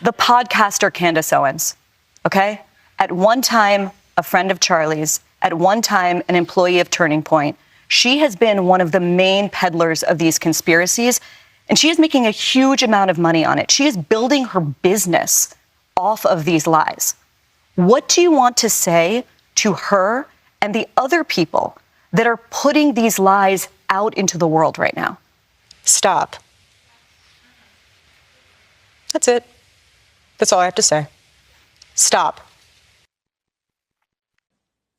The podcaster Candace Owens, okay? At one time, a friend of Charlie's, at one time, an employee of Turning Point. She has been one of the main peddlers of these conspiracies, and she is making a huge amount of money on it. She is building her business off of these lies. What do you want to say to her and the other people that are putting these lies out into the world right now? Stop. That's it. That's all I have to say. Stop.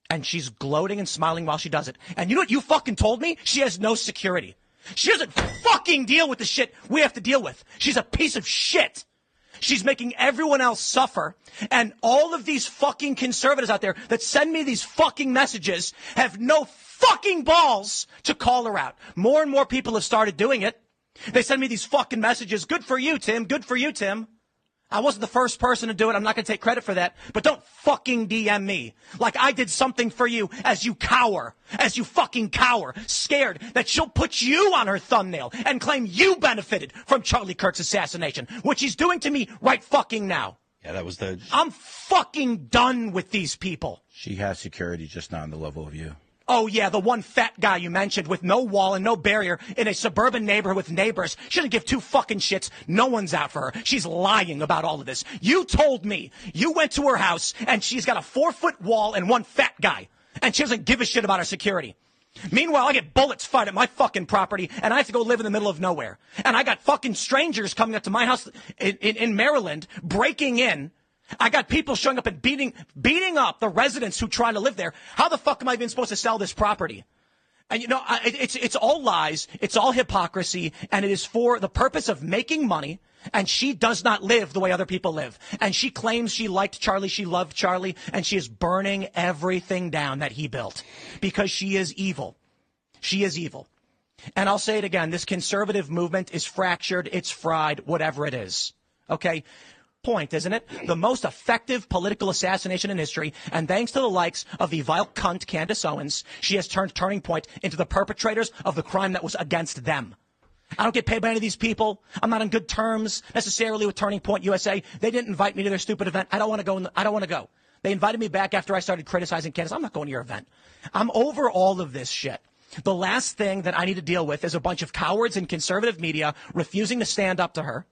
And she's gloating and smiling while she does it. And you know what you fucking told me? She has no security. She doesn't fucking deal with the shit we have to deal with. She's a piece of shit. She's making everyone else suffer. And all of these fucking conservatives out there that send me these fucking messages have no fucking balls to call her out. More and more people have started doing it. They send me these fucking messages. Good for you, Tim. Good for you, Tim. I wasn't the first person to do it. I'm not going to take credit for that. But don't fucking DM me like I did something for you as you cower, as you fucking cower, scared that she'll put you on her thumbnail and claim you benefited from Charlie Kirk's assassination, which he's doing to me right fucking now. Yeah, that was I'm fucking done with these people. She has security, just not on the level of you. Oh, yeah, the one fat guy you mentioned with no wall and no barrier in a suburban neighborhood with neighbors. She doesn't give two fucking shits. No one's out for her. She's lying about all of this. You told me you went to her house and she's got a 4-foot wall and one fat guy. And she doesn't give a shit about her security. Meanwhile, I get bullets fired at my fucking property and I have to go live in the middle of nowhere. And I got fucking strangers coming up to my house in Maryland, breaking in. I got people showing up and beating up the residents who try to live there. How the fuck am I even supposed to sell this property? And, you know, it's all lies. It's all hypocrisy. And it is for the purpose of making money. And she does not live the way other people live. And she claims she liked Charlie. She loved Charlie. And she is burning everything down that he built because she is evil. She is evil. And I'll say it again. This conservative movement is fractured. It's fried, whatever it is. Okay. Point, isn't it? The most effective political assassination in history, and thanks to the likes of the vile cunt Candace Owens, she has turned Turning Point into the perpetrators of the crime that was against them. I don't get paid by any of these people. I'm not on good terms necessarily with Turning Point USA. They didn't invite me to their stupid event. I don't want to go. I don't want to go. They invited me back after I started criticizing Candace. I'm not going to your event. I'm over all of this shit. The last thing that I need to deal with is a bunch of cowards in conservative media refusing to stand up to her.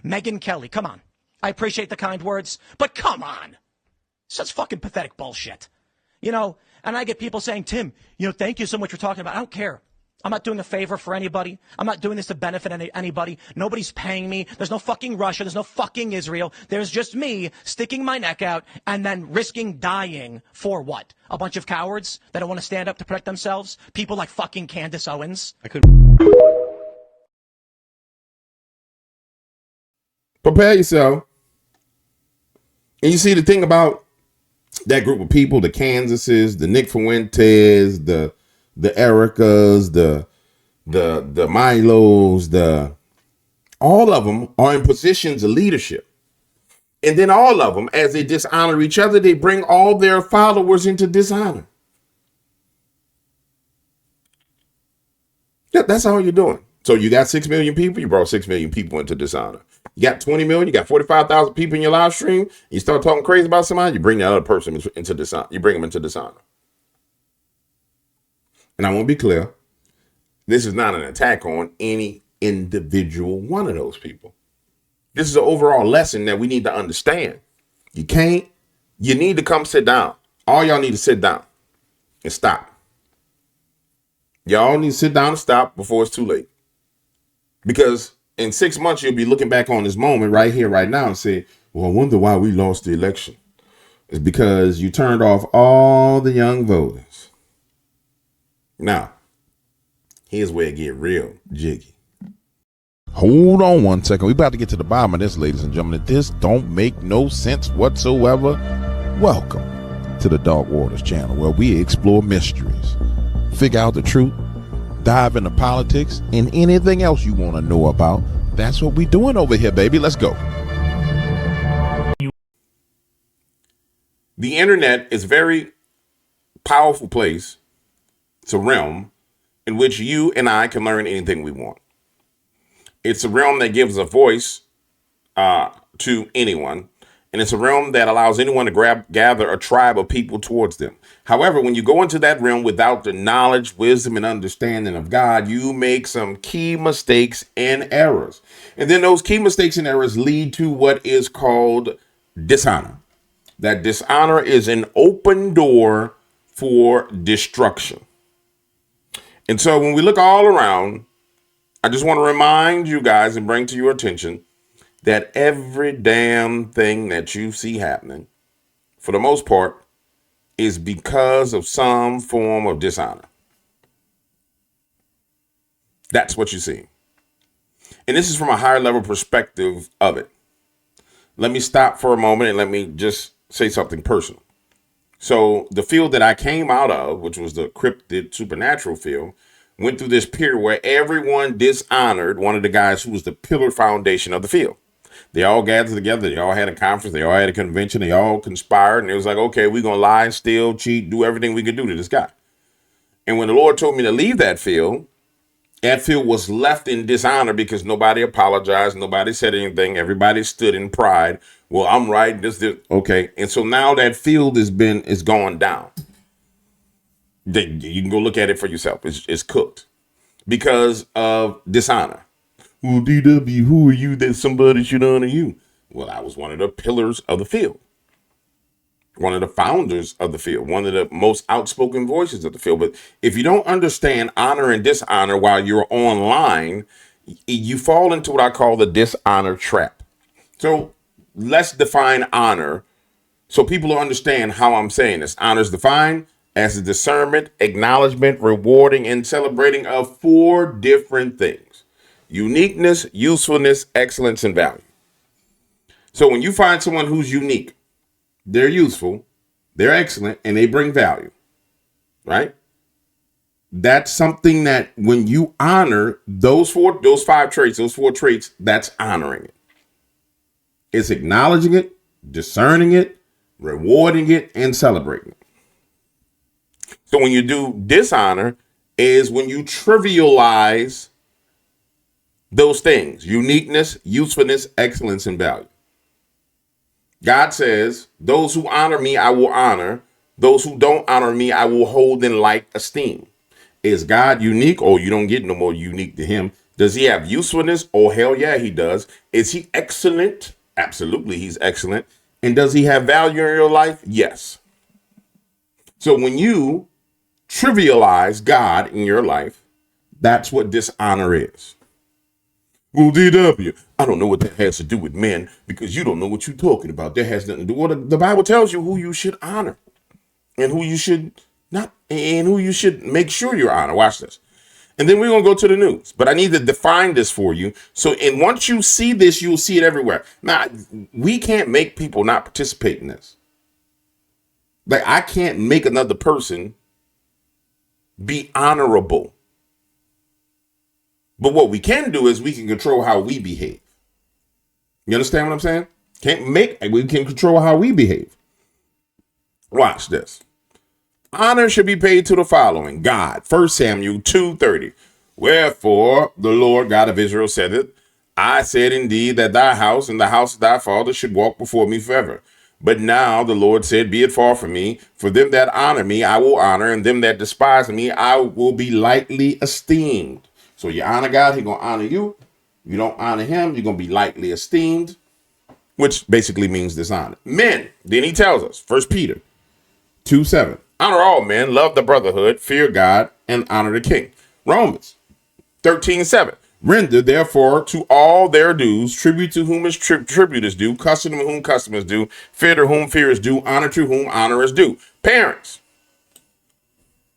Megyn Kelly, come on. I appreciate the kind words, but come on. Such fucking pathetic bullshit. You know, and I get people saying, Tim, you know, thank you so much for talking about it. I don't care. I'm not doing a favor for anybody. I'm not doing this to benefit anybody. Nobody's paying me. There's no fucking Russia. There's no fucking Israel. There's just me sticking my neck out and then risking dying for what? A bunch of cowards that don't want to stand up to protect themselves? People like fucking Candace Owens? Prepare yourself. And you see the thing about that group of people, the Kansases, the Nick Fuentes, the Erikas, the Milos, all of them are in positions of leadership. And then all of them, as they dishonor each other, they bring all their followers into dishonor. Yeah, that's all you're doing. So you got 6 million people, you brought 6 million people into dishonor. You got 20 million, you got 45,000 people in your live stream, you start talking crazy about somebody, you bring that other person into dishonor. You bring them into dishonor. And I want to be clear, this is not an attack on any individual one of those people. This is an overall lesson that we need to understand. You need to come sit down. All y'all need to sit down and stop. Y'all need to sit down and stop before it's too late. Because in 6 months, you'll be looking back on this moment right here, right now and say, well, I wonder why we lost the election. It's because you turned off all the young voters. Now, here's where it get real jiggy. Hold on one second. We about to get to the bottom of this, ladies and gentlemen. This don't make no sense whatsoever. Welcome to the Dark Waters channel, where we explore mysteries, figure out the truth, dive into politics, and anything else you want to know about. That's what we doing over here, baby. Let's go. The internet is a very powerful place. It's a realm in which you and I can learn anything we want. It's a realm that gives a voice to to anyone, and it's a realm that allows anyone to gather a tribe of people towards them. However, when you go into that realm without the knowledge, wisdom, and understanding of God, you make some key mistakes and errors. And then those key mistakes and errors lead to what is called dishonor. That dishonor is an open door for destruction. And so when we look all around, I just want to remind you guys and bring to your attention that every damn thing that you see happening, for the most part, is because of some form of dishonor. That's what you see. And this is from a higher level perspective of it. Let me stop for a moment and let me just say something personal. So the field that I came out of, which was the cryptid supernatural field, went through this period where everyone dishonored one of the guys who was the pillar foundation of the field. They all gathered together. They all had a conference. They all had a convention. They all conspired. And it was like, okay, we're going to lie, steal, cheat, do everything we could do to this guy. And when the Lord told me to leave that field was left in dishonor because nobody apologized. Nobody said anything. Everybody stood in pride. Well, I'm right. This. Okay. And so now that field is gone down. You can go look at it for yourself. It's cooked because of dishonor. Well, DW, who are you that somebody should honor you? Well, I was one of the pillars of the field, one of the founders of the field, one of the most outspoken voices of the field. But if you don't understand honor and dishonor while you're online, you fall into what I call the dishonor trap. So let's define honor so people understand how I'm saying this. Honor is defined as a discernment, acknowledgement, rewarding, and celebrating of 4 different things: uniqueness, usefulness, excellence, and value. So when you find someone who's unique, they're useful, they're excellent, and they bring value, right? That's something that when you honor those 4 traits, that's honoring it. It's acknowledging it, discerning it, rewarding it, and celebrating it. So when you do dishonor is when you trivialize those things: uniqueness, usefulness, excellence, and value. God says, those who honor me, I will honor. Those who don't honor me, I will hold in like esteem. Is God unique? Oh, you don't get no more unique to him. Does he have usefulness? Oh, hell yeah, he does. Is he excellent? Absolutely, he's excellent. And does he have value in your life? Yes. So when you trivialize God in your life, that's what dishonor is. Well, DW, I don't know what that has to do with men because you don't know what you're talking about. That has nothing to do with it. The Bible tells you who you should honor and who you should not, and who you should make sure you honor. Watch this. And then we're going to go to the news. But I need to define this for you. So, and once you see this, you'll see it everywhere. Now, we can't make people not participate in this. Like, I can't make another person be honorable. But what we can do is we can control how we behave. You understand what I'm saying? We can control how we behave. Watch this. Honor should be paid to the following: God. 1 Samuel 2:30. Wherefore the Lord God of Israel said it, I said indeed that thy house and the house of thy father should walk before me forever. But now the Lord said, be it far from me. For them that honor me, I will honor, and them that despise me, I will be lightly esteemed. So you honor God, he's going to honor you. You don't honor him, you're going to be lightly esteemed, which basically means dishonor. Men, then he tells us, 1 Peter 2:7. Honor all men, love the brotherhood, fear God, and honor the king. Romans 13:7. Render therefore to all their dues, tribute to whom is tribute is due, custom to whom custom is due, fear to whom fear is due, honor to whom honor is due. Parents.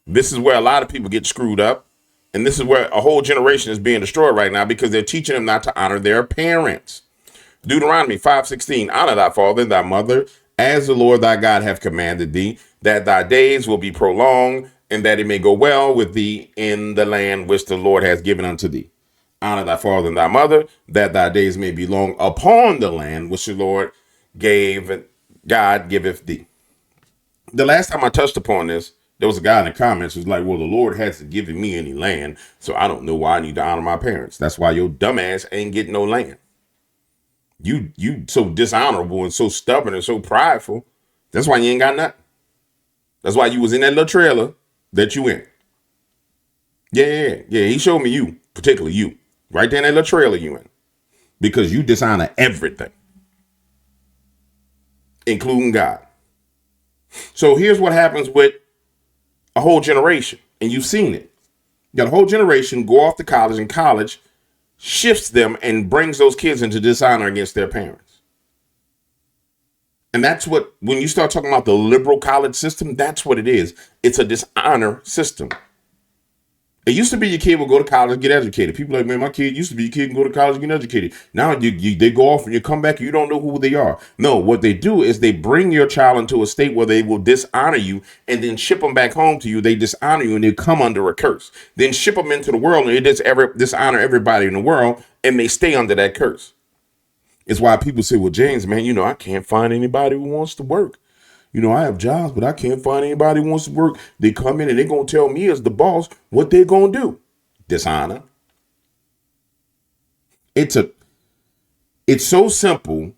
This is where a lot of people get screwed up. And this is where a whole generation is being destroyed right now because they're teaching them not to honor their parents. Deuteronomy 5:16. Honor thy father and thy mother, as the Lord thy God hath commanded thee, that thy days will be prolonged, and that it may go well with thee in the land which the Lord has given unto thee. Honor thy father and thy mother, that thy days may be long upon the land which the Lord God giveth thee. The last time I touched upon this, there was a guy in the comments who's like, well, the Lord hasn't given me any land, so I don't know why I need to honor my parents. That's why your dumb ass ain't getting no land. You so dishonorable and so stubborn and so prideful. That's why you ain't got nothing. That's why you was in that little trailer that you in. Yeah. He showed me you, particularly you, right there in that little trailer you in, because you dishonor everything, including God. So here's what happens with a whole generation, and you've seen it. You got a whole generation go off to college, and college shifts them and brings those kids into dishonor against their parents. And that's what, when you start talking about the liberal college system, that's what it is. It's a dishonor system. It used to be your kid would go to college and get educated. People are like, man, my kid used to be your kid and go to college and get educated. Now they go off and you come back and you don't know who they are. No, what they do is they bring your child into a state where they will dishonor you and then ship them back home to you. They dishonor you and they come under a curse. Then ship them into the world and they dishonor everybody in the world and they stay under that curse. It's why people say, well, James, man, I can't find anybody who wants to work. I have jobs, but I can't find anybody who wants to work. They come in and they're going to tell me as the boss what they're going to do. Dishonor. It's so simple,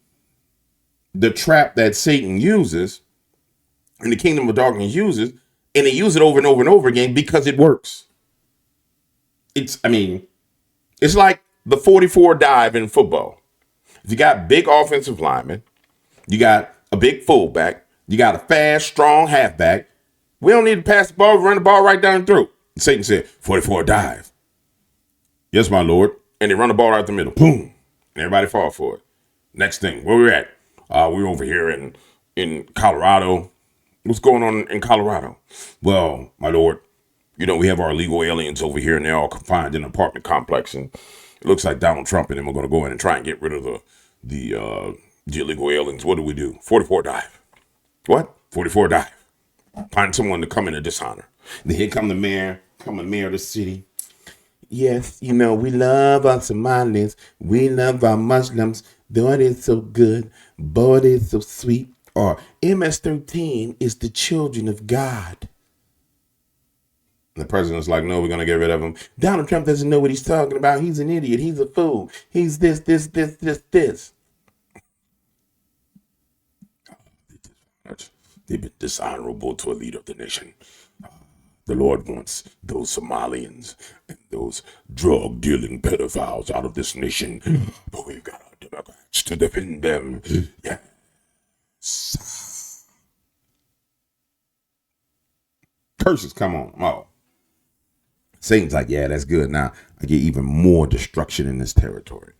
the trap that Satan uses and the kingdom of darkness uses, and they use it over and over and over again because it works. It's like the 44 dive in football. If you got big offensive linemen, you got a big fullback, you got a fast, strong halfback. We don't need to pass the ball, run the ball right down the throat. Satan said, 44 dive. Yes, my Lord. And they run the ball right the middle. Boom. And everybody fall for it. Next thing, where we're at? We're over here in Colorado. What's going on in Colorado? Well, my Lord, we have our illegal aliens over here and they're all confined in an apartment complex. And it looks like Donald Trump and them are going to go in and try and get rid of the illegal aliens. What do? 44 dive. What? 44 dive. Find someone to come in and dishonor. Then here come the mayor of the city. Yes, we love our Somalis. We love our Muslims. Boy, they're so good. Boy, they're so sweet. Or MS-13 is the children of God. And the president's like, no, we're going to get rid of him. Donald Trump doesn't know what he's talking about. He's an idiot. He's a fool. He's this. They've been dishonorable to a leader of the nation. The Lord wants those Somalians and those drug-dealing pedophiles out of this nation. But we've got our Democrats to defend them. Yes. Curses come on. Oh. Satan's like, yeah, that's good. Now I get even more destruction in this territory.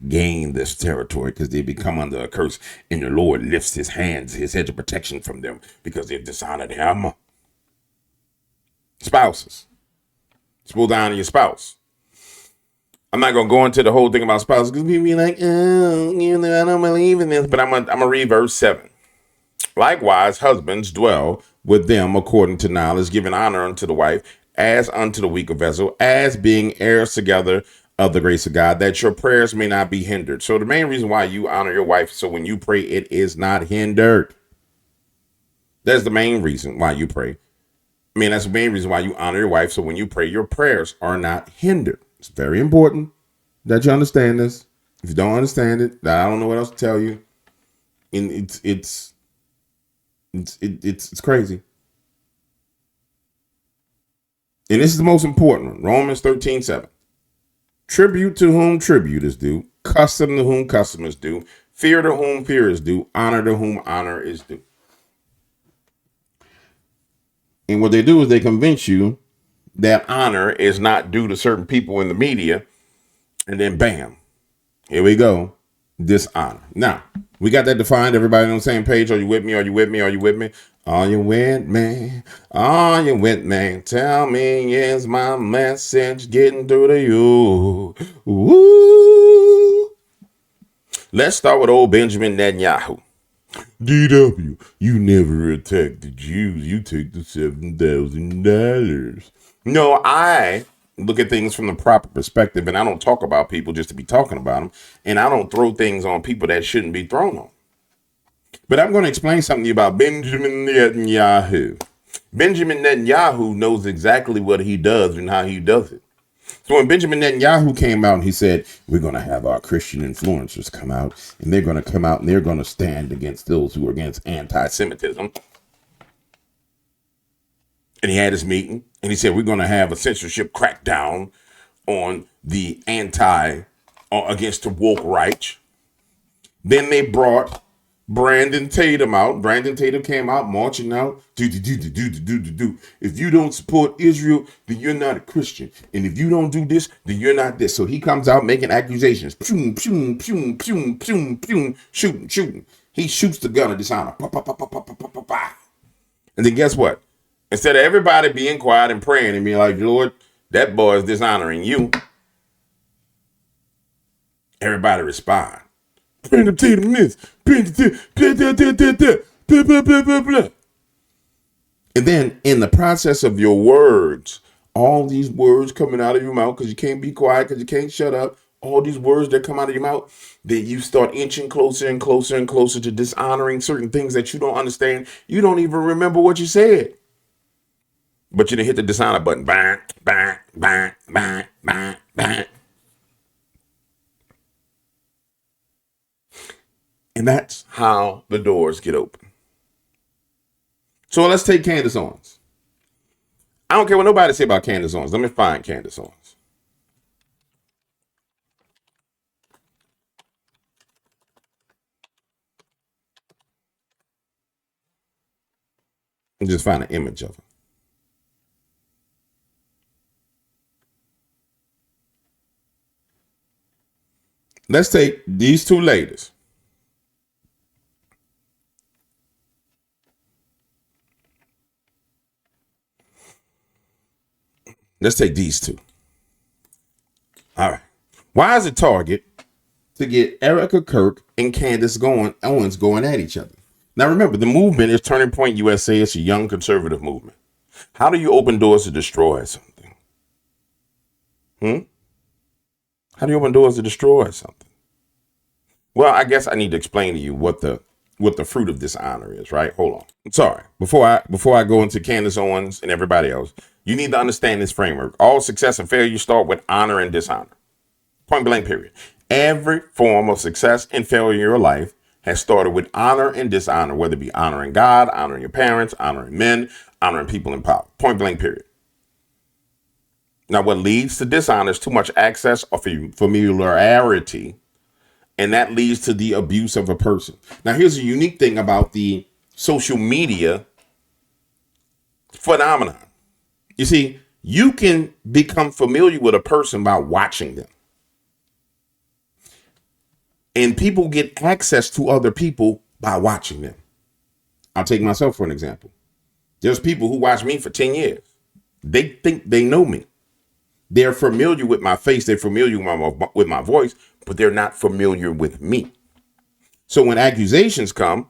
Gain this territory because they become under a curse, and the Lord lifts his hands, his hedge of protection from them because they've dishonored him. Spouses. Spool down to your spouse. I'm not going to go into the whole thing about spouses because people be like, oh, I don't believe in this, but I'm going to read verse 7. Likewise, husbands dwell with them according to knowledge, giving honor unto the wife as unto the weaker vessel, as being heirs together of the grace of God, that your prayers may not be hindered. So the main reason why you honor your wife, so when you pray, it is not hindered. That's the main reason why you pray. That's the main reason why you honor your wife. So when you pray, your prayers are not hindered. It's very important that you understand this. If you don't understand it, I don't know what else to tell you. And it's crazy. And this is the most important one. Romans 13:7. Tribute to whom tribute is due, custom to whom custom is due, fear to whom fear is due, honor to whom honor is due. And what they do is they convince you that honor is not due to certain people in the media. And then bam, here we go. Dishonor. Now, we got that defined. Everybody on the same page. Are you with me? Are you with me? Are you with me? Are you with me? Are you with me? Tell me, is my message getting through to you? Woo! Let's start with old Benjamin Netanyahu. DW, you never attacked the Jews. You took the $7,000. No, I look at things from the proper perspective, and I don't talk about people just to be talking about them, and I don't throw things on people that shouldn't be thrown on. But I'm going to explain something to you about Benjamin Netanyahu. Benjamin Netanyahu knows exactly what he does and how he does it. So when Benjamin Netanyahu came out and he said, we're going to have our Christian influencers come out and they're going to come out and they're going to stand against those who are against anti-Semitism. And he had his meeting and he said, we're going to have a censorship crackdown on the against the woke right. Then they brought Brandon Tatum out. Brandon Tatum came out marching out. If you don't support Israel, then you're not a Christian. And if you don't do this, then you're not this. So he comes out making accusations. Shooting. He shoots the gun of dishonor. And then guess what? Instead of everybody being quiet and praying and being like, Lord, that boy is dishonoring you, everybody respond. Brandon Tatum this. Brandon Tatum, blah, blah, blah, blah, blah. And then in the process of your words, all these words coming out of your mouth, because you can't be quiet, because you can't shut up, all these words that come out of your mouth, that you start inching closer and closer and closer to dishonoring certain things that you don't understand. You don't even remember what you said. But you didn't hit the dishonor button. Bang, bang, bang, bang, bang, bang. And that's how the doors get open. So let's take Candace Owens. I don't care what nobody say about Candace Owens. Let me find Candace Owens. And just find an image of her. Let's take these two ladies. Let's take these two. All right. Why is it target to get Erika Kirk and Candace Owens going at each other? Now remember, the movement is Turning Point USA. It's a young conservative movement. How do you open doors to destroy something? How do you open doors to destroy something? Well, I guess I need to explain to you what the fruit of dishonor is, right? Hold on. Sorry. Before I go into Candace Owens and everybody else, you need to understand this framework. All success and failure start with honor and dishonor. Point blank, period. Every form of success and failure in your life has started with honor and dishonor, whether it be honoring God, honoring your parents, honoring men, honoring people in power. Point blank, period. Now, what leads to dishonor is too much access or familiarity, and that leads to the abuse of a person. Now, here's a unique thing about the social media phenomenon. You see, you can become familiar with a person by watching them. And people get access to other people by watching them. I'll take myself for an example. There's people who watch me for 10 years. They think they know me. They're familiar with my face. They're familiar with my voice, but they're not familiar with me. So when accusations come,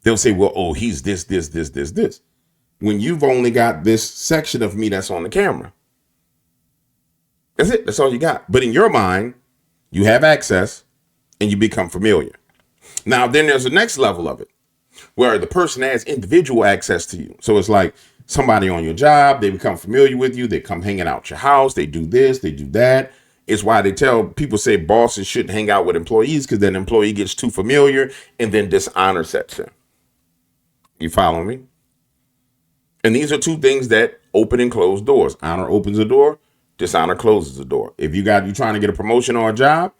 they'll say, well, oh, he's this. When you've only got this section of me that's on the camera. That's it. That's all you got. But in your mind, you have access and you become familiar. Now, then there's the next level of it where the person has individual access to you. So it's like somebody on your job, they become familiar with you. They come hanging out your house. They do this, they do that. It's why they tell people say bosses shouldn't hang out with employees because then an employee gets too familiar and then dishonor sets in. You follow me? And these are two things that open and close doors. Honor opens a door, dishonor closes the door. If you're trying to get a promotion or a job,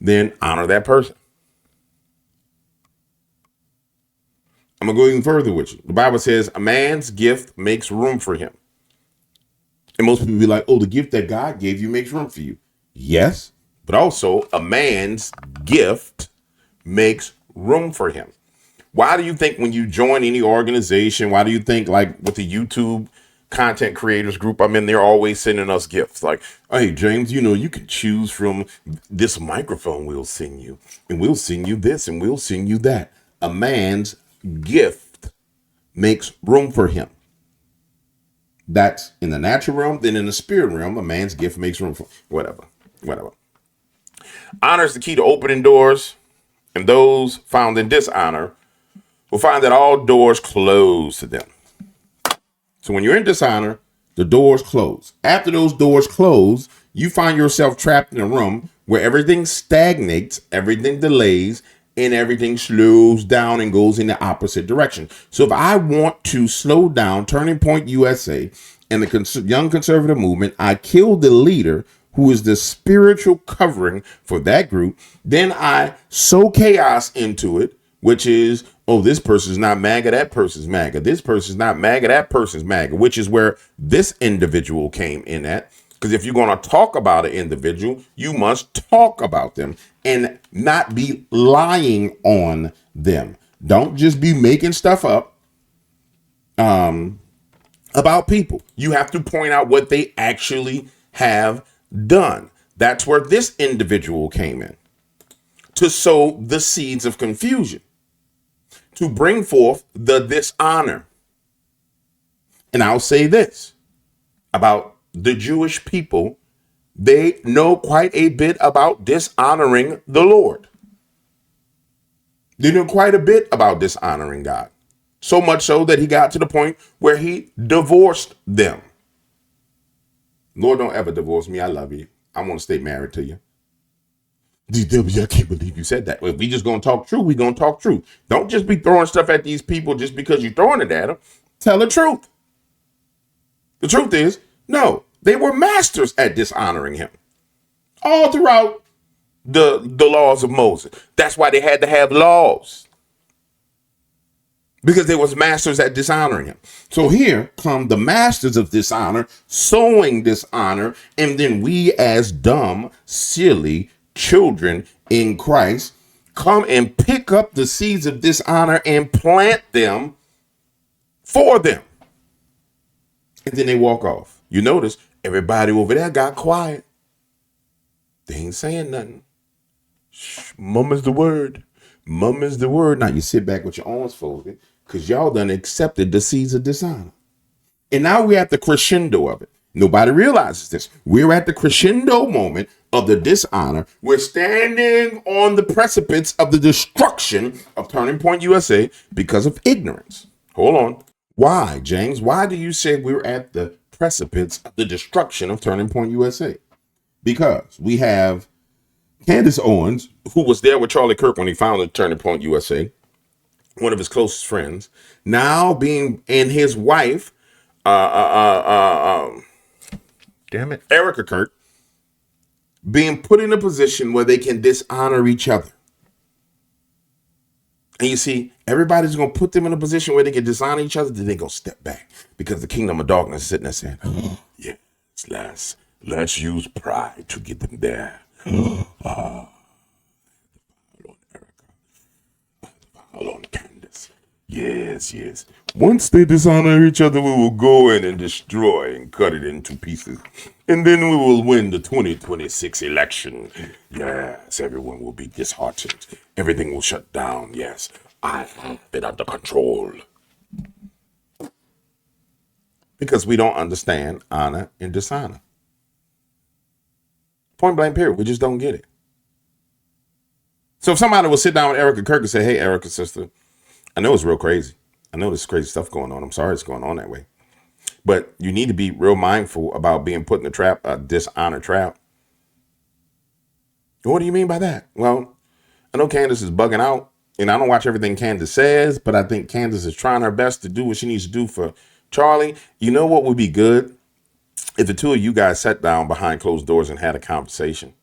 then honor that person. I'm going to go even further with you. The Bible says a man's gift makes room for him. And most people be like, oh, the gift that God gave you makes room for you. Yes, but also a man's gift makes room for him. Why do you think when you join any organization, why do you think like with the YouTube content creators group I'm in, they're always sending us gifts like, hey, James, you can choose from this microphone we'll send you, and we'll send you this, and we'll send you that. A man's gift makes room for him. That's in the natural realm. Then in the spirit realm, a man's gift makes room for whatever. Honor is the key to opening doors, and those found in dishonor will find that all doors close to them. So when you're in dishonor, the doors close. After those doors close, you find yourself trapped in a room where everything stagnates, everything delays, and everything slows down and goes in the opposite direction. So if I want to slow down Turning Point USA and the young conservative movement, I kill the leader who is the spiritual covering for that group. Then I sow chaos into it, which is, oh, this person's not MAGA, that person's MAGA. This person's not MAGA, that person's MAGA, which is where this individual came in at. Because if you're going to talk about an individual, you must talk about them and not be lying on them. Don't just be making stuff up about people. You have to point out what they actually have done. That's where this individual came in, to sow the seeds of confusion, to bring forth the dishonor. And I'll say this about the Jewish people: they know quite a bit about dishonoring the Lord. They know quite a bit about dishonoring God. So much so that he got to the point where he divorced them. Lord, don't ever divorce me. I love you. I want to stay married to you. DW, I can't believe you said that. Well, if we just going to talk truth, we going to talk truth. Don't just be throwing stuff at these people just because you're throwing it at them. Tell the truth. The truth is, no, they were masters at dishonoring him all throughout the laws of Moses. That's why they had to have laws, because they was masters at dishonoring him. So here come the masters of dishonor, sowing dishonor, and then we as dumb, silly children in Christ come and pick up the seeds of dishonor and plant them for them. And then they walk off. You notice everybody over there got quiet. They ain't saying nothing. Shh, mum is the word. Mum is the word. Now you sit back with your arms folded because y'all done accepted the seeds of dishonor. And now we're at the crescendo of it. Nobody realizes this. We're at the crescendo moment of the dishonor. We're standing on the precipice of the destruction of Turning Point USA because of ignorance. Hold on. Why, James? Why do you say we're at the precipice of the destruction of Turning Point USA? Because we have Candace Owens, who was there with Charlie Kirk when he founded Turning Point USA, one of his closest friends, now being, and his wife, Erika Kirk, being put in a position where they can dishonor each other. And you see, everybody's going to put them in a position where they can dishonor each other, then they're going to step back because the kingdom of darkness is sitting there saying, oh, yes, let's use pride to get them there. Hold on, Erika. Hold on, Candace. Yes. Once they dishonor each other, we will go in and destroy and cut it into pieces. And then we will win the 2026 election. Yes, everyone will be disheartened. Everything will shut down. Yes, I have it under control. Because we don't understand honor and dishonor. Point blank period. We just don't get it. So if somebody will sit down with Erika Kirk and say, hey, Erika, sister, I know it's real crazy. I know there's crazy stuff going on. I'm sorry it's going on that way. But you need to be real mindful about being put in a trap, a dishonor trap. What do you mean by that? Well, I know Candace is bugging out, and I don't watch everything Candace says, but I think Candace is trying her best to do what she needs to do for Charlie. You know what would be good? If the two of you guys sat down behind closed doors and had a conversation,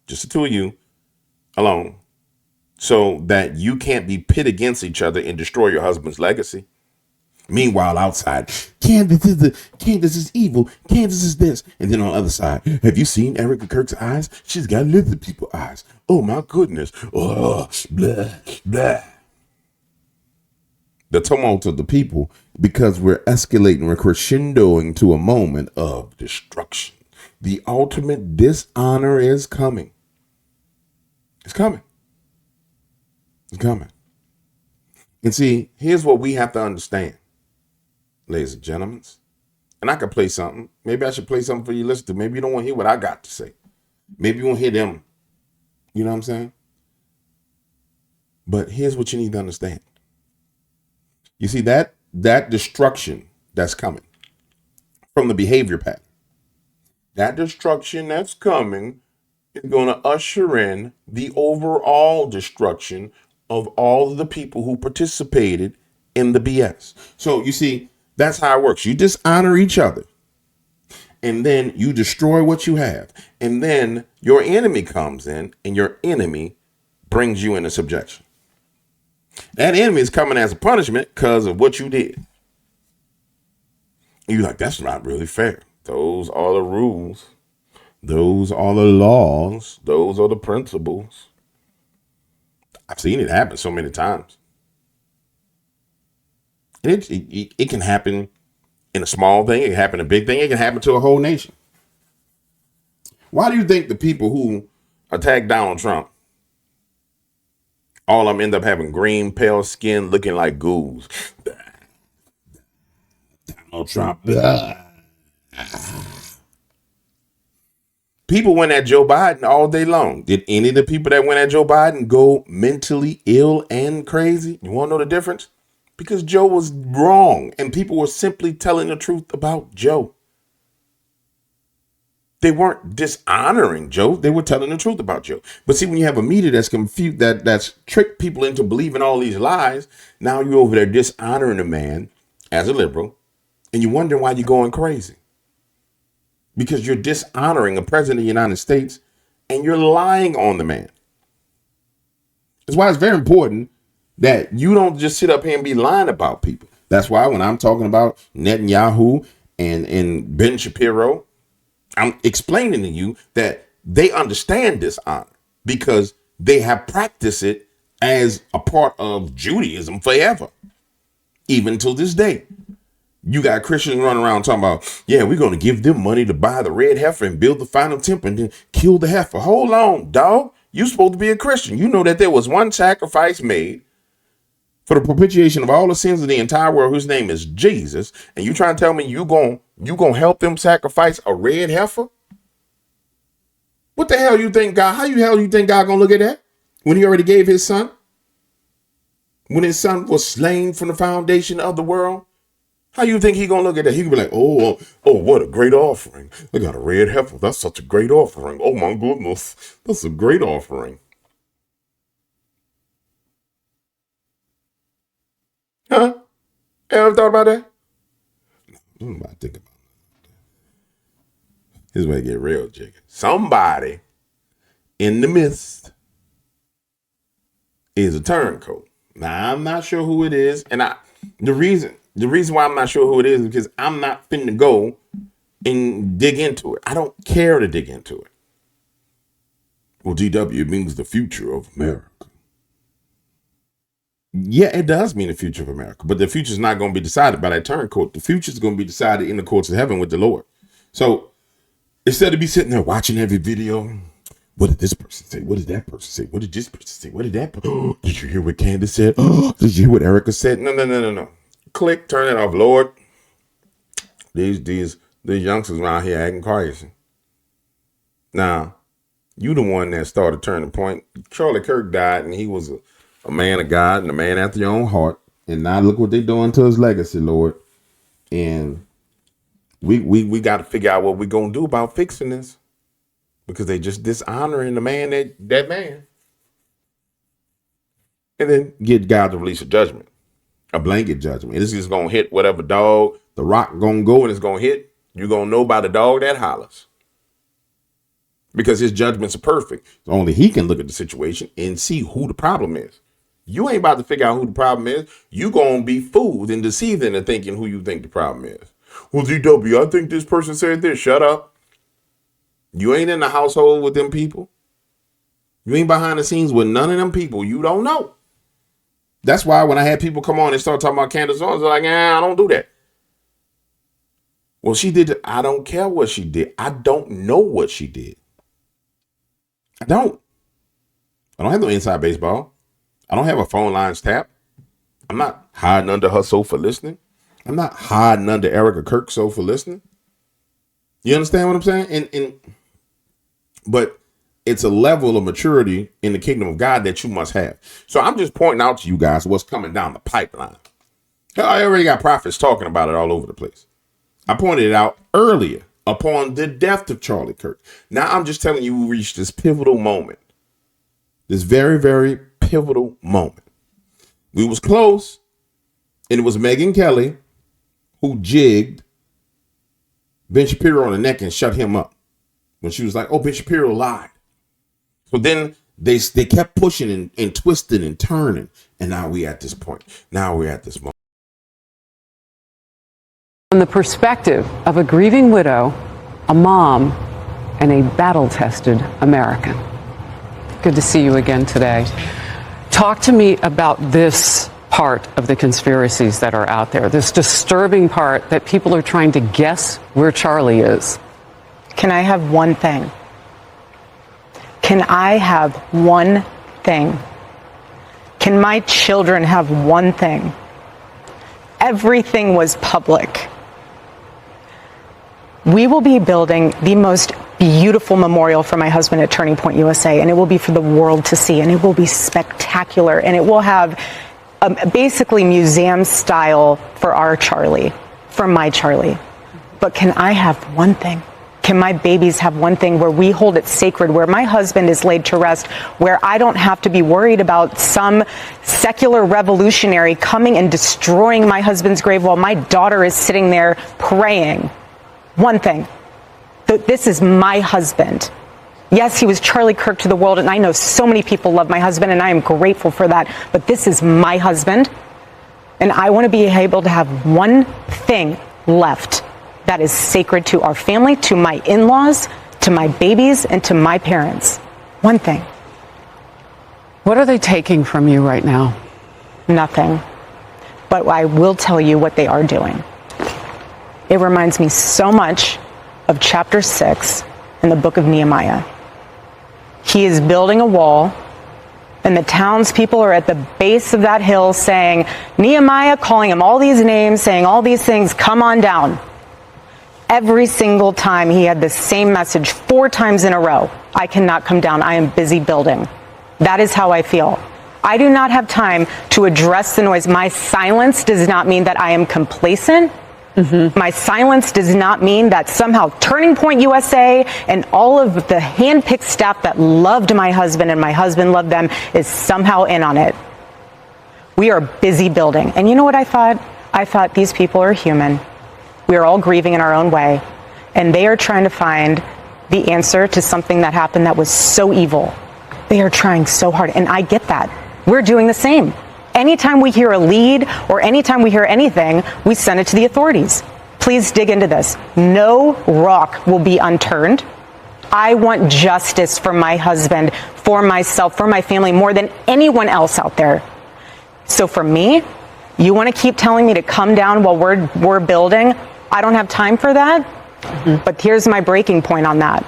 just the two of you alone, so that you can't be pit against each other and destroy your husband's legacy. Meanwhile, outside, Candace is evil. Candace is this. And then on the other side, have you seen Erika Kirk's eyes? She's got lizard people eyes. Oh, my goodness. Oh, blah, blah. The tumult of the people, because we're escalating, we're crescendoing to a moment of destruction. The ultimate dishonor is coming. It's coming. It's coming. And see, here's what we have to understand, ladies and gentlemen. And I could play something. Maybe I should play something for you to listen to. Maybe you don't want to hear what I got to say. Maybe you won't hear them. You know what I'm saying? But here's what you need to understand. You see, that destruction that's coming from the behavior pattern That destruction that's coming is going to usher in the overall destruction of all of the people who participated in the BS. So you see, that's how it works. You dishonor each other, and then you destroy what you have. And then your enemy comes in, and your enemy brings you into subjection. That enemy is coming as a punishment because of what you did. And you're like, that's not really fair. Those are the rules. Those are the laws. Those are the principles. I've seen it happen so many times. And it can happen in a small thing. It can happen in a big thing. It can happen to a whole nation. Why do you think the people who attacked Donald Trump, all of them end up having green, pale skin, looking like ghouls? Donald Trump. People went at Joe Biden all day long. Did any of the people that went at Joe Biden go mentally ill and crazy? You want to know the difference? Because Joe was wrong and people were simply telling the truth about Joe. They weren't dishonoring Joe. They were telling the truth about Joe. But see, when you have a media that's confused, that's tricked people into believing all these lies, now you're over there dishonoring a man as a liberal, and you wonder why you're going crazy. Because you're dishonoring a president of the United States and you're lying on the man. That's why it's very important that you don't just sit up here and be lying about people. That's why when I'm talking about Netanyahu and Ben Shapiro, I'm explaining to you that they understand dishonor because they have practiced it as a part of Judaism forever, even till this day. You got Christians running around talking about, yeah, we're going to give them money to buy the red heifer and build the final temple and then kill the heifer. Hold on, dog. You're supposed to be a Christian. You know that there was one sacrifice made for the propitiation of all the sins of the entire world, whose name is Jesus. And you trying to tell me you gonna help them sacrifice a red heifer? What the hell you think God, how the hell you think God gonna look at that? When he already gave his son? When his son was slain from the foundation of the world? How you think he gonna look at that? He gonna be like, oh, what a great offering. I got a red heifer. That's such a great offering. Oh my goodness. That's a great offering. Huh? Ever thought about that? I'm about to think about that. This is where it get real, Jigga. Somebody in the midst is a turncoat. Now I'm not sure who it is, and the reason why I'm not sure who it is because I'm not finna go and dig into it. I don't care to dig into it. Well, DW means the future of America. Yeah, it does mean the future of America, but the future is not going to be decided by that turncoat. The future is going to be decided in the courts of heaven with the Lord. So instead of be sitting there watching every video, what did this person say? What did that person say? What did this person say? What did that? Did you hear what Candace said? Did you hear what Erika said? No. Click, turn it off, Lord. These youngsters around here acting crazy. Now, you the one that started Turning Point. Charlie Kirk died, and he was a man of God and a man after your own heart. And now look what they're doing to his legacy, Lord. And we got to figure out what we're going to do about fixing this. Because they just dishonoring the man, that man. And then get God to release a judgment. A blanket judgment. And this is going to hit whatever dog the rock going to go and it's going to hit. You're going to know by the dog that hollers. Because his judgments are perfect. So only he can look at the situation and see who the problem is. You ain't about to figure out who the problem is. You going to be fooled and deceived into thinking who you think the problem is. Well, DW, I think this person said this. Shut up. You ain't in the household with them people. You ain't behind the scenes with none of them people. You don't know. That's why when I had people come on and start talking about Candace Owens, they're like, I don't do that. Well, she did. I don't care what she did. I don't know what she did. I don't have no inside baseball. I don't have a phone lines tapped. I'm not hiding under her sofa listening. I'm not hiding under Erika Kirk's sofa listening. You understand what I'm saying? But it's a level of maturity in the kingdom of God that you must have. So I'm just pointing out to you guys what's coming down the pipeline. I already got prophets talking about it all over the place. I pointed it out earlier upon the death of Charlie Kirk. Now I'm just telling you, we reached this pivotal moment. This very, very pivotal moment. We was close, and it was Megyn Kelly who jigged Ben Shapiro on the neck and shut him up when she was like, oh, Ben Shapiro lied. So then they kept pushing and twisting and turning, and now we're at this point. Now we're at this moment. From the perspective of a grieving widow, a mom, and a battle-tested American. Good to see you again today. Talk to me about this part of the conspiracies that are out there, this disturbing part that people are trying to guess where Charlie is. Can I have one thing? Can I have one thing? Can my children have one thing? Everything was public. We will be building the most beautiful memorial for my husband at Turning Point USA, and it will be for the world to see, and it will be spectacular, and it will have basically museum style for our Charlie, for my Charlie. But can I have one thing? Can my babies have one thing where we hold it sacred, where my husband is laid to rest, where I don't have to be worried about some secular revolutionary coming and destroying my husband's grave while my daughter is sitting there praying? One thing. This is my husband. Yes, he was Charlie Kirk to the world, and I know so many people love my husband, and I am grateful for that. But this is my husband, and I want to be able to have one thing left that is sacred to our family, to my in-laws, to my babies, and to my parents. One thing. What are they taking from you right now? Nothing. But I will tell you what they are doing. It reminds me so much of chapter 6 in the book of Nehemiah. He is building a wall, and the townspeople are at the base of that hill saying, Nehemiah, calling him all these names, saying all these things, come on down. Every single time he had the same message 4 times in a row. I cannot come down. I am busy building. That is how I feel. I do not have time to address the noise. My silence does not mean that I am complacent. My silence does not mean that somehow Turning Point USA and all of the handpicked staff that loved my husband and my husband loved them is somehow in on it. We are busy building. And you know what I thought? I thought these people are human. We are all grieving in our own way. And they are trying to find the answer to something that happened that was so evil. They are trying so hard. And I get that. We're doing the same. Anytime we hear a lead or anytime we hear anything, we send it to the authorities. Please dig into this. No rock will be unturned. I want justice for my husband, for myself, for my family, more than anyone else out there. So for me, you want to keep telling me to come down while we're building? I don't have time for that. But here's my breaking point on that.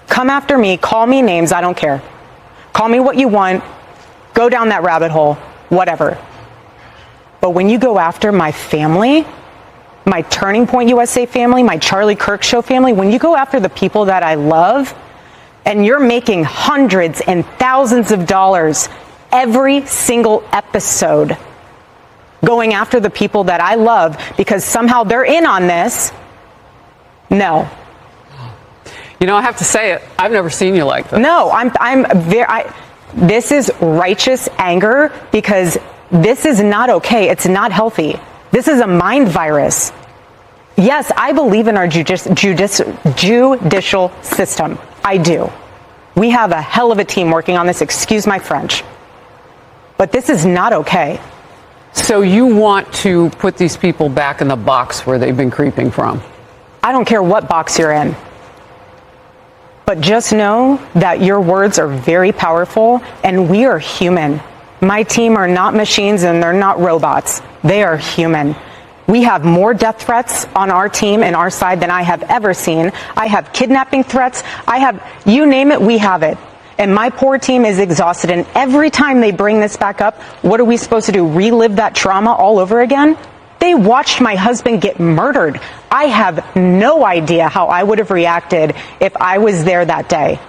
Come after me, call me names, I don't care. Call me what you want, go down that rabbit hole. Whatever. But when you go after my family, my Turning Point USA family, my Charlie Kirk Show family, when you go after the people that I love, and you're making hundreds and thousands of dollars every single episode going after the people that I love because somehow they're in on this, no. You know, I have to say it. I've never seen you like this. No, this is righteous anger because this is not okay. It's not healthy. This is a mind virus. Yes, I believe in our judicial system. I do. We have a hell of a team working on this. Excuse my French. But this is not okay. So you want to put these people back in the box where they've been creeping from? I don't care what box you're in. But just know that your words are very powerful, and we are human. My team are not machines, and they're not robots. They are human. We have more death threats on our team and our side than I have ever seen. I have kidnapping threats. You name it, we have it. And my poor team is exhausted. And every time they bring this back up, what are we supposed to do? Relive that trauma all over again? They watched my husband get murdered. I have no idea how I would have reacted if I was there that day.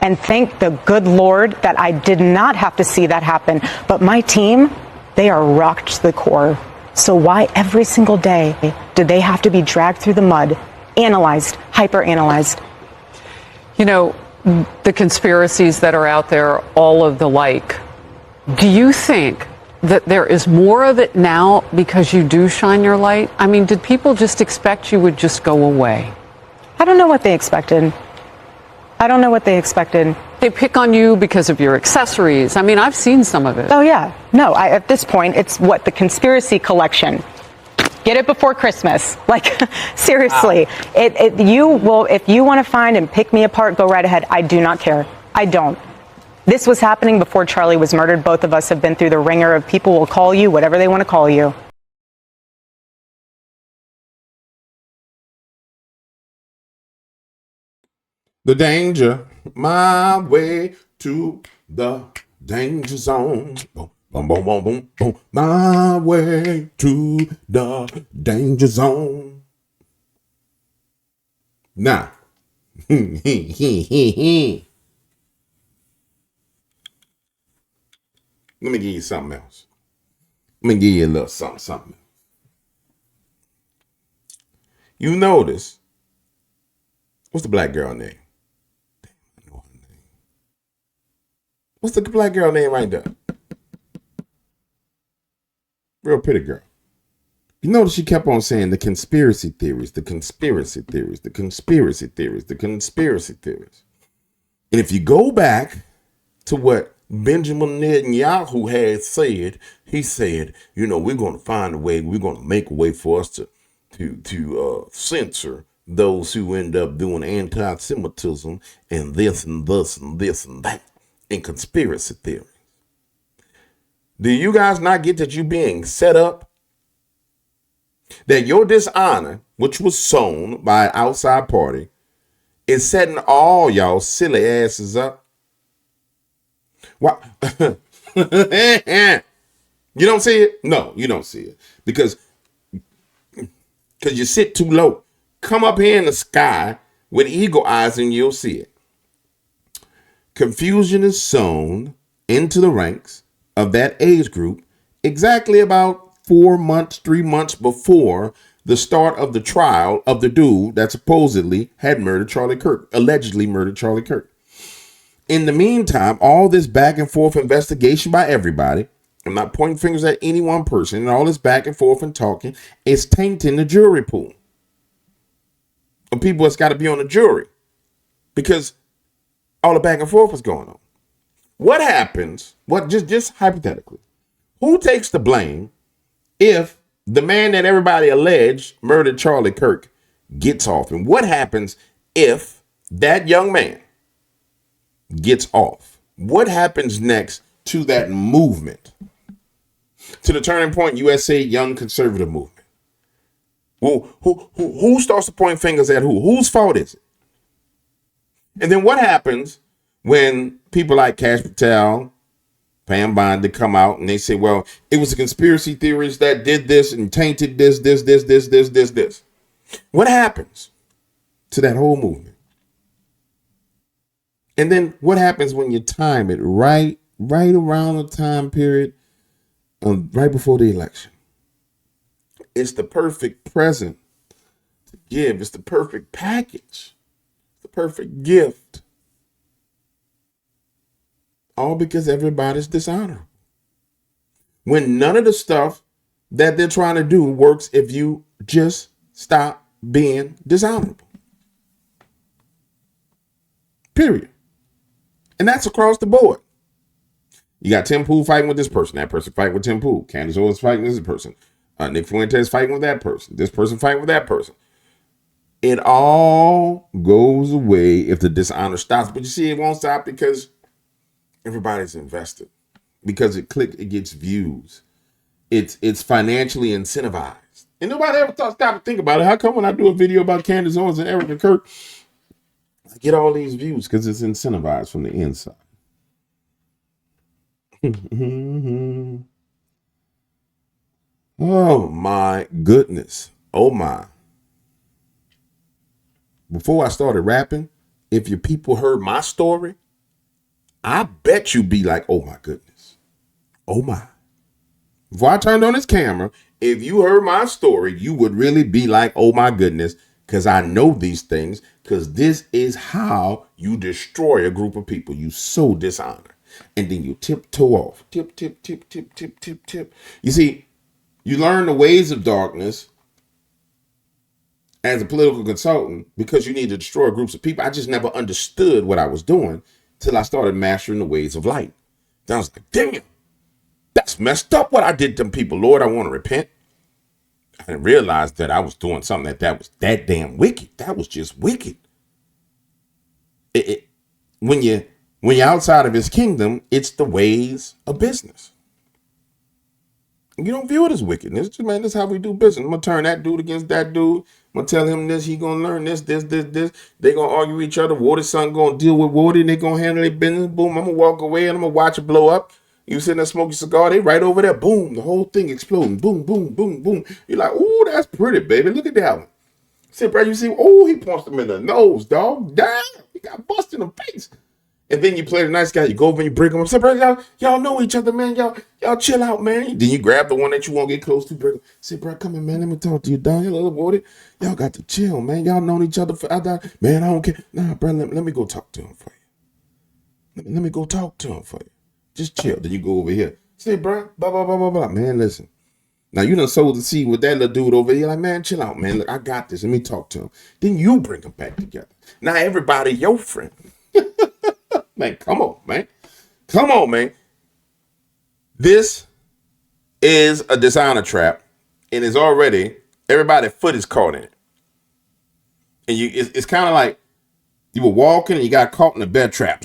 And thank the good Lord that I did not have to see that happen. But my team, they are rocked to the core. So why every single day do they have to be dragged through the mud analyzed, hyper analyzed. You know, the conspiracies that are out there, all of the like, do you think that there is more of it now because you do shine your light? I mean, did people just expect you would just go away? I don't know what they expected. They pick on you because of your accessories. I mean, I've seen some of it. Oh, yeah. No, at this point, it's what the conspiracy collection. Get it before Christmas. Like, seriously. You will, if you want to find and pick me apart, go right ahead. I do not care. I don't. This was happening before Charlie was murdered. Both of us have been through the ringer of people will call you whatever they want to call you. The danger, my way to the danger zone. Boom, boom, boom, boom, boom, boom. My way to the danger zone. Now, let me give you something else. Let me give you a little something. You notice, what's the black girl name? What's the black girl name right there? Real pretty girl. You notice she kept on saying the conspiracy theories, the conspiracy theories, the conspiracy theories, the conspiracy theories. And if you go back to what Benjamin Netanyahu had said, he said, you know, we're going to find a way, we're going to make a way for us to censor those who end up doing anti-Semitism and this and this and this and that in conspiracy theory. Do you guys not get that you being set up? That your dishonor, which was sown by an outside party, is setting all y'all silly asses up? Why? You don't see it? No, you don't see it. Because you sit too low. Come up here in the sky with eagle eyes and you'll see it. Confusion is sown into the ranks of that age group exactly about 3 months before the start of the trial of the dude that supposedly had murdered Charlie Kirk, allegedly murdered Charlie Kirk. In the meantime, all this back and forth investigation by everybody, I'm not pointing fingers at any one person, and all this back and forth and talking is tainting the jury pool of people that's got to be on the jury because all the back and forth is going on. What happens, just hypothetically, who takes the blame if the man that everybody alleged murdered Charlie Kirk gets off? And what happens if that young man gets off? What happens next to that movement? To the Turning Point USA Young Conservative Movement. Well, who starts to point fingers at who? Whose fault is it? And then what happens when people like Cash Patel, Pam Bondi come out and they say, well, it was the conspiracy theories that did this and tainted this. What happens to that whole movement? And then what happens when you time it right around the time period right before the election? It's the perfect present to give. It's the perfect package. The perfect gift. All because everybody's dishonorable. When none of the stuff that they're trying to do works if you just stop being dishonorable. Period. And that's across the board. You got Tim Pool fighting with this person. That person fighting with Tim Pool. Candace Owens fighting with this person. Nick Fuentes fighting with that person. This person fighting with that person. It all goes away if the dishonor stops. But you see, it won't stop because everybody's invested. Because it gets views. It's financially incentivized. And nobody ever stop to think about it. How come when I do a video about Candace Owens and Erika Kirk, I get all these views? Because it's incentivized from the inside. Oh my goodness. Oh my. Before I started rapping, if your people heard my story, I bet you'd be like, oh my goodness. Oh my. Before I turned on this camera, if you heard my story, you would really be like, oh my goodness, because I know these things, because this is how you destroy a group of people. You sow dishonor. And then you tiptoe off. Tip, tip, tip, tip, tip, tip, tip. You see, you learn the ways of darkness as a political consultant because you need to destroy groups of people. I just never understood what I was doing till I started mastering the ways of light. Then I was like, damn, that's messed up what I did to them people. Lord, I want to repent. I didn't realize that I was doing something that was that damn wicked. That was just wicked. When you're outside of his kingdom, it's the ways of business. You don't view it as wickedness. Just, man, this is how we do business. I'm going to turn that dude against that dude. I'm going to tell him this. He going to learn this. They're going to argue with each other. Water's son going to deal with water. And they're going to handle their business. Boom, I'm going to walk away and I'm going to watch it blow up. You sitting there smoking a cigar. They right over there. Boom, the whole thing exploding. Boom, boom, boom, boom. You're like, ooh, that's pretty, baby. Look at that one. See, bro, you see, oh, he punched him in the nose, dog. Damn, he got busted in the face. And then you play the nice guy. You go over and you break him up. Say, bro, y'all know each other, man. Y'all chill out, man. Then you grab the one that you won't get close to. Break him. Say, bro, come in, man. Let me talk to you down here a little water. Y'all got to chill, man. Y'all known each other for man. I don't care. Nah, bro, let me go talk to him for you. Let me go talk to him for you. Just chill. Then you go over here. Say, bro, blah, blah, blah, blah, blah. Man, listen. Now, you done sowed the seed with that little dude over here. Like, man, chill out, man. Look, I got this. Let me talk to him. Then you bring them back together. Now, everybody your friend. Man, come on, man. Come on, man. This is a dishonor trap, and it's already, everybody's foot is caught in it. And it's kind of like you were walking and you got caught in a bear trap.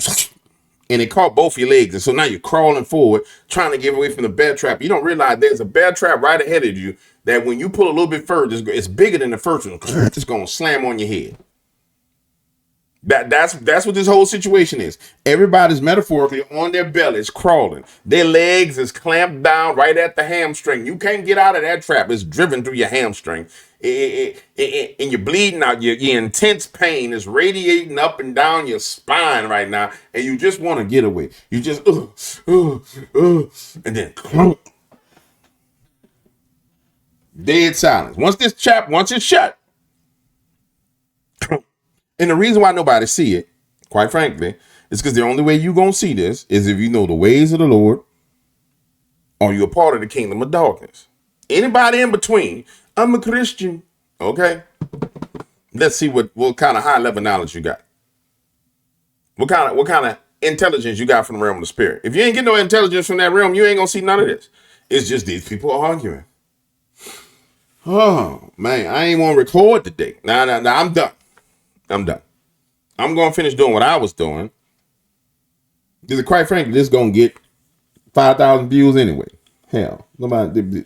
And it caught both your legs. And so now you're crawling forward, trying to get away from the bear trap. You don't realize there's a bear trap right ahead of you that when you pull a little bit further, it's bigger than the first one. It's going to slam on your head. That's what this whole situation is. Everybody's metaphorically on their bellies crawling. Their legs is clamped down right at the hamstring. You can't get out of that trap. It's driven through your hamstring. And you're bleeding out. Your intense pain is radiating up and down your spine right now. And you just want to get away. You just, and then clunk. Dead silence. Once it's shut. And the reason why nobody see it, quite frankly, is because the only way you're going to see this is if you know the ways of the Lord or you're a part of the kingdom of darkness. Anybody in between, I'm a Christian. Okay. Let's see what kind of high level knowledge you got. What kind of intelligence you got from the realm of the spirit. If you ain't get no intelligence from that realm, you ain't going to see none of this. It's just these people arguing. Oh, man, I ain't want to record today. Nah, I'm done. I'm done. I'm going to finish doing what I was doing. Because quite frankly, this is going to get 5,000 views anyway. Hell, nobody.